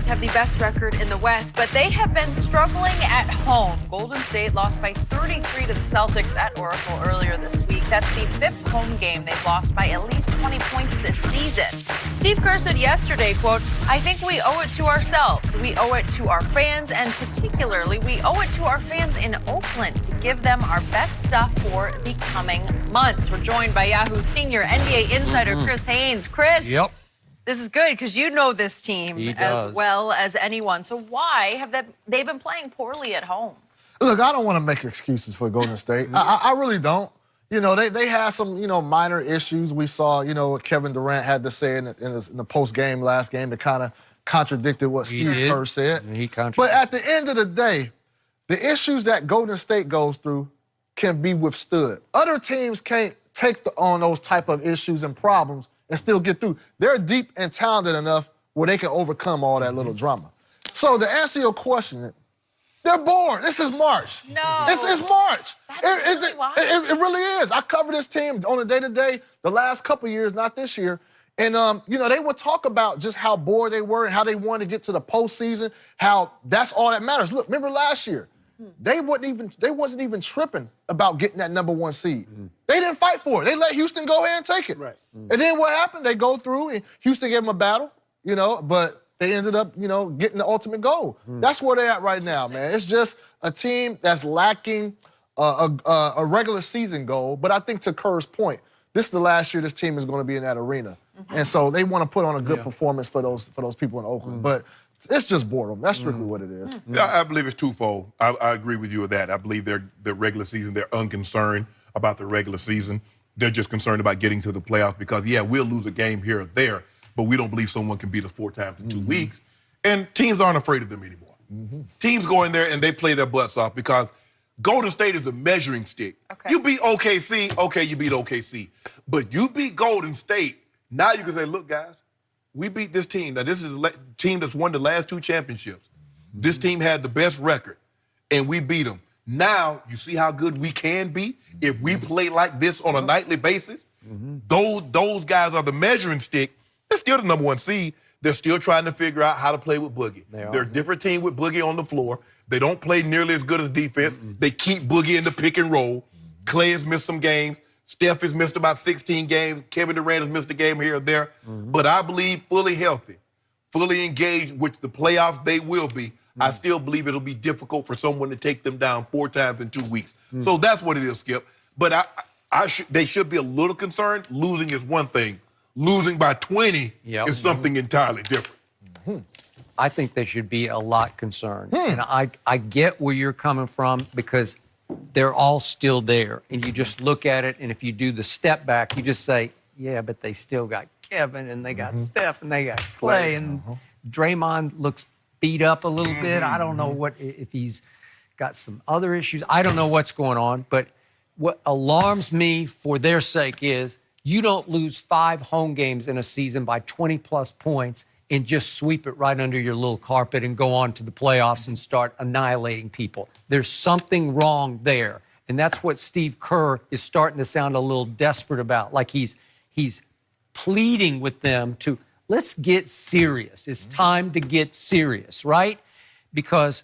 have the best record in the West, but they have been struggling at home. Golden State lost by 33 to the Celtics at Oracle earlier this week. That's the 5th home game they've lost by at least 20 points this season. Steve Kerr said yesterday, quote, "I think we owe it to ourselves. We owe it to our fans, and particularly we owe it to our fans in Oakland to give them our best stuff for the coming months." We're joined by Yahoo senior NBA insider Chris Haynes. Chris. Yep. This is good because you know this team as well as anyone. So why have they been playing poorly at home? Look, I don't want to make excuses for Golden State. I really don't. You know, they had some, minor issues. We saw, what Kevin Durant had to say in the post-game last game that kind of contradicted what Steve Kerr said. But at the end of the day, the issues that Golden State goes through can be withstood. Other teams can't take on those type of issues and problems and still get through. They're deep and talented enough where they can overcome all that little drama. So to answer your question, they're bored. This is March. No. It's March. It really is. I cover this team on a day-to-day the last couple of years, not this year. And, they would talk about just how bored they were and how they wanted to get to the postseason, how that's all that matters. Look, remember last year, they wasn't even tripping about getting that #1 seed. They didn't fight for it. They let Houston go ahead and take it. Right. And then what happened? They go through and Houston gave them a battle, but they ended up, getting the ultimate goal. That's where they're at right now, man. It's just a team that's lacking a regular season goal. But I think to Kerr's point, this is the last year this team is going to be in that arena. And so they want to put on a good performance for those people in Oakland. But it's just boredom. That's strictly what it is. I believe it's twofold. I agree with you with that. I believe their regular season, they're unconcerned about the regular season. They're just concerned about getting to the playoffs because, we'll lose a game here or there, but we don't believe someone can beat us 4 times in 2 weeks. And teams aren't afraid of them anymore. Teams go in there and they play their butts off because Golden State is the measuring stick. Okay. You beat OKC, okay, you beat OKC. But you beat Golden State, now you can say, look, guys, we beat this team. Now, this is a team that's won the last 2 championships. This team had the best record, and we beat them. Now, you see how good we can be if we play like this on a nightly basis? Those guys are the measuring stick. They're still the #1 seed. They're still trying to figure out how to play with Boogie. They're a different team with Boogie on the floor. They don't play nearly as good as defense. They keep Boogie in the pick and roll. Clay has missed some games. Steph has missed about 16 games. Kevin Durant has missed a game here or there. But I believe fully healthy, fully engaged with the playoffs they will be. I still believe it'll be difficult for someone to take them down 4 times in 2 weeks. So that's what it is, Skip. But they should be a little concerned. Losing is one thing. Losing by 20 is something entirely different. I think they should be a lot concerned. And I get where you're coming from because they're all still there. And you just look at it, and if you do the step back, you just say, yeah, but they still got Kevin, and they got Steph, and they got Clay, and Draymond looks beat up a little bit. I don't know if he's got some other issues. I don't know what's going on. But what alarms me for their sake is you don't lose 5 home games in a season by 20-plus points and just sweep it right under your little carpet and go on to the playoffs and start annihilating people. There's something wrong there. And that's what Steve Kerr is starting to sound a little desperate about. Like he's pleading with them to, let's get serious. It's time to get serious, right? Because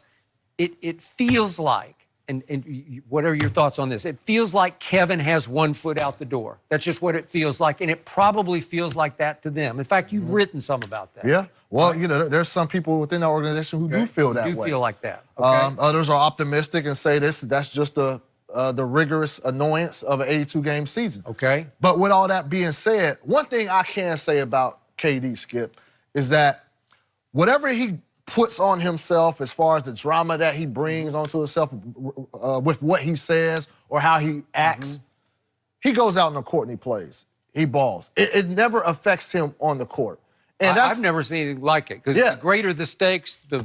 it feels like, and what are your thoughts on this? It feels like Kevin has 1 foot out the door. That's just what it feels like, and it probably feels like that to them. In fact, you've written some about that. Yeah. Well, there's some people within our organization who do feel that way. Do feel like that. Okay. Others are optimistic and say that's just the rigorous annoyance of an 82-game season. Okay. But with all that being said, one thing I can say about KD, Skip, is that whatever he puts on himself as far as the drama that he brings onto himself with what he says or how he acts, he goes out on the court and he plays. He balls. It never affects him on the court. And I've never seen anything like it because the greater the stakes, the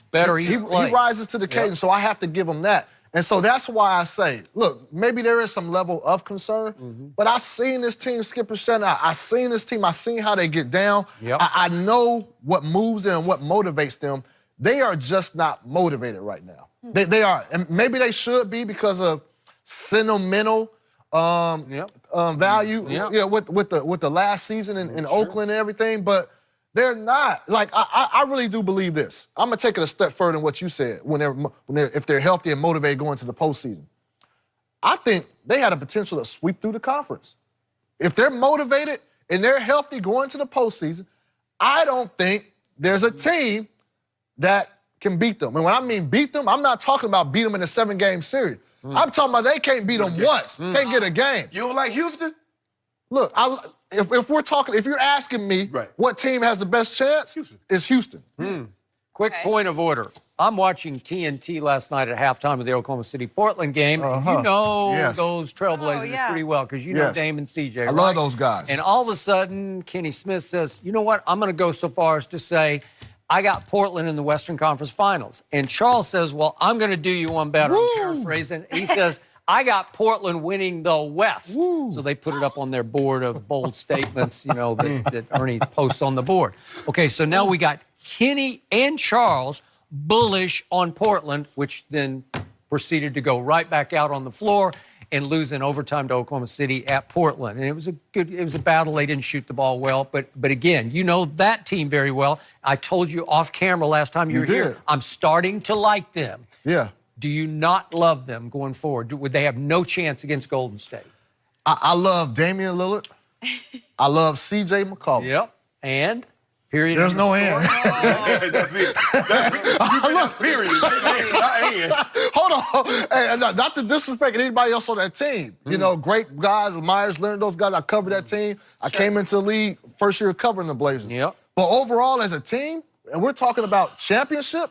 better he plays. He rises to the occasion, so I have to give him that. And so that's why I say, look, maybe there is some level of concern, but I've seen this team, Skip and Shannon. I've seen this team. I've seen how they get down. I know what moves them and what motivates them. They are just not motivated right now. They are. And maybe they should be because of sentimental value with the last season in Oakland and everything. But They're not. Like, I really do believe this. I'm going to take it a step further than what you said if they're healthy and motivated going to the postseason. I think they had a potential to sweep through the conference. If they're motivated and they're healthy going to the postseason, I don't think there's a team that can beat them. And when I mean beat them, I'm not talking about beat them in a 7-game series. I'm talking about they can't beat them once, can't get a game. You don't like Houston? Look, if you're asking me what team has the best chance, it's Houston. Quick point of order. I'm watching TNT last night at halftime of the Oklahoma City-Portland game. And you know those Trailblazers pretty well because you know Dame and CJ, I love those guys. And all of a sudden, Kenny Smith says, you know what? I'm going to go so far as to say, I got Portland in the Western Conference Finals. And Charles says, well, I'm going to do you one better. I'm paraphrasing. He says, I got Portland winning the West. So they put it up on their board of bold statements, you know, that Ernie posts on the board. Okay, so now we got Kenny and Charles bullish on Portland, which then proceeded to go right back out on the floor and lose in overtime to Oklahoma City at Portland. And it was a battle. They didn't shoot the ball well. But again, you know that team very well. I told you off camera last time you were here, I'm starting to like them. Yeah. Do you not love them going forward? Would they have no chance against Golden State? I love Damian Lillard. I love C.J. McCollum. Yep. And? Period. There's no end. That's it. Period. Not end. Hold on. Hey, not to disrespect anybody else on that team. You know, great guys, Myers, Leonard, those guys. I covered that team. I came into the league first year covering the Blazers. Yep. But overall, as a team, and we're talking about championship,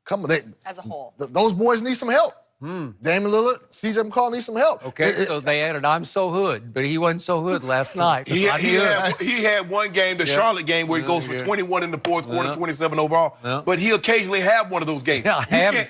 come on. As a whole. Those boys need some help. Damian Lillard, C.J. McCollum need some help. Okay, so they added I'm so hood, but he wasn't so hood last night. He had one game, the Charlotte game, where he goes for 21 in the fourth quarter, 27 overall. But he occasionally have one of those games.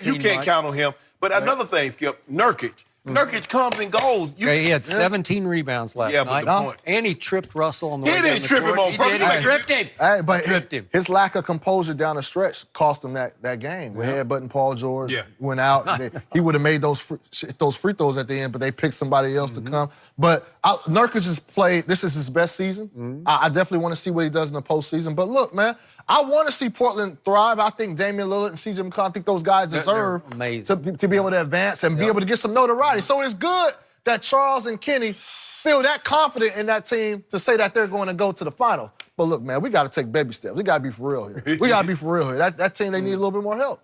You can't count on him. But another thing, Skip, Nurkic. Nurkic comes and goes. He had 17 rebounds last night. And he tripped Russell on the way down didn't trip him on purpose. He tripped him. Hey, but his lack of composure down the stretch cost him that game. We had Button Paul George went out. He would have made those free throws at the end, but they picked somebody else to come. But Nurkic has played. This is his best season. I definitely want to see what he does in the postseason. But look, man, I want to see Portland thrive. I think Damian Lillard and C.J. McCollum, I think those guys deserve to be able to advance and be able to get some notoriety. So it's good that Charles and Kenny feel that confident in that team to say that they're going to go to the final. But look, man, we got to take baby steps. We got to be for real here. We got to be for real here. That team, they need a little bit more help.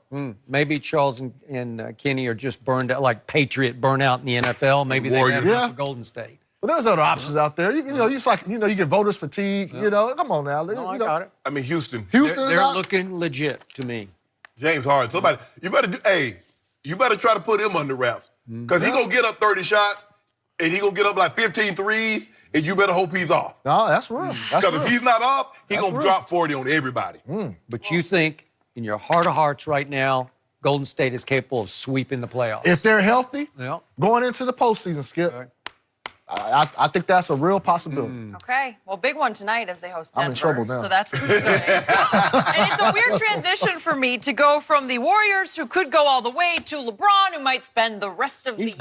Maybe Charles and Kenny are just burned out, like Patriot burnout in the NFL. Maybe they've had enough for Golden State. But there's other options out there. You know, it's like, you get voters fatigue. You know, come on now. I got it. I mean, Houston. They're looking legit to me. James Harden. Somebody, you better try to put him under wraps. Because he going to get up 30 shots, and he going to get up like 15 threes, and you better hope he's off. No, that's real. Because if he's not off, he's going to drop 40 on everybody. But you think, in your heart of hearts right now, Golden State is capable of sweeping the playoffs? If they're healthy, going into the postseason, Skip, I think that's a real possibility. Okay. Well, big one tonight as they host Denver. I'm in trouble now. So that's concerning. And it's a weird transition for me to go from the Warriors, who could go all the way, to LeBron, who might spend the rest of the